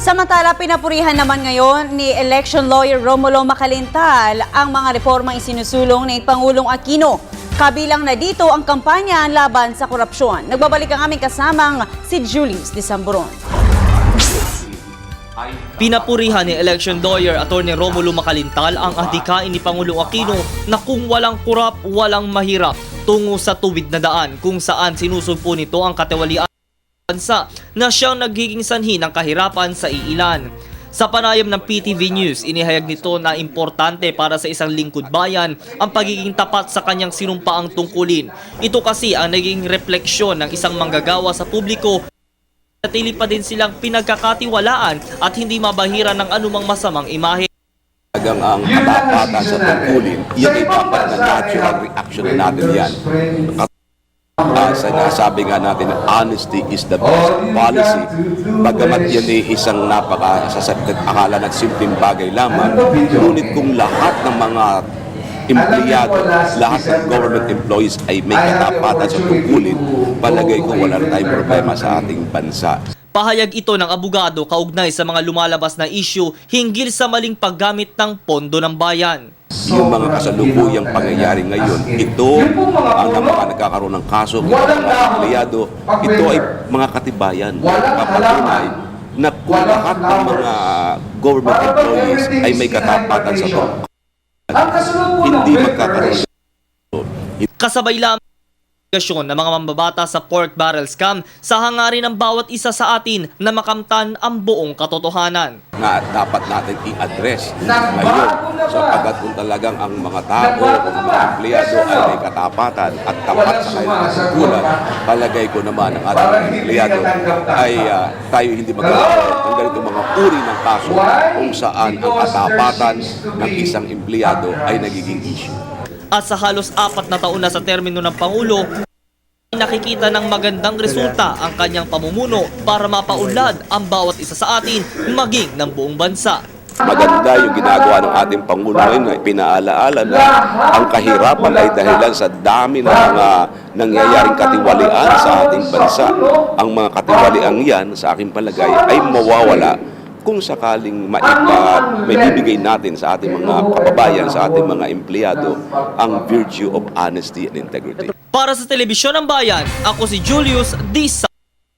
Samantala, pinapurihan naman ngayon ni election lawyer Romulo Macalintal ang mga reformang isinusulong ni Pangulong Aquino. Kabilang na dito ang kampanya laban sa korupsyon. Nagbabalik ang aming kasamang si Julius de Samburon. Pinapurihan ni election lawyer Atty. Romulo Macalintal ang adhikain ni Pangulong Aquino na kung walang kurap, walang mahirap tungo sa tuwid na daan kung saan sinusugpo nito ang katiwalian bansa na siyang nagiging sanhi ng kahirapan sa iilan. Sa panayam ng PTV News, inihayag nito na importante para sa isang lingkod bayan ang pagiging tapat sa kanyang sinumpaang tungkulin. Ito kasi ang naging refleksyon ng isang manggagawa sa publiko. Natili pa din silang pinagkakatiwalaan at hindi mabahira ng anumang masamang imahe. Talagang ang katapatan sa tungkulin, yan ay dapat na natural reaction na natin yan. Sabi nga natin, honesty is the best policy. Bagamat yan ay isang napakasasakit akala na simpleng bagay lamang, ngunit kung lahat ng mga empleyado, lahat ng government employees ay may katapatan sa tungkulin, palagay ko wala na tayong problema sa ating bansa. Pahayag ito ng abogado kaugnay sa mga lumalabas na issue hinggil sa maling paggamit ng pondo ng bayan. Yung mga kasalukuyang pangyayari ngayon, ito ang mga nagkakaroon ng kaso, mga empleyado, ito ay mga katibayan, kapatunay na kung lahat ng mga government employees ay may katapatan sa tungkulin, hindi magkakaroon. Kasabay lamang ng mga mambabata sa pork barrel scam sa hangarin ng bawat isa sa atin na makamtan ang buong katotohanan. Na dapat natin i-address ngayon sapagkat kung talagang ang mga tao o mga empleyado ay may katapatan at tapat sa kanilang tungkulan, palagay ko naman ang ating mga empleyado ay tayo hindi magkakaroon ng ganitong mga uri ng kaso kung saan ang katapatan ng isang empleyado ay nagiging issue. At sa halos 4 na taon na sa termino ng Pangulo, nakikita ng magandang resulta ang kanyang pamumuno para mapaunlad ang bawat isa sa atin maging ng buong bansa. Maganda yung ginagawa ng ating Pangulo ngayon na pinaalaala na ang kahirapan ay dahilan sa dami ng mga nangyayaring katiwalian sa ating bansa. Ang mga katiwalian yan sa aking palagay ay mawawala kung sakaling may bibigay natin sa ating mga kababayan, sa ating mga empleyado, ang virtue of honesty and integrity. Para sa Telebisyon ng Bayan, ako si Julius D.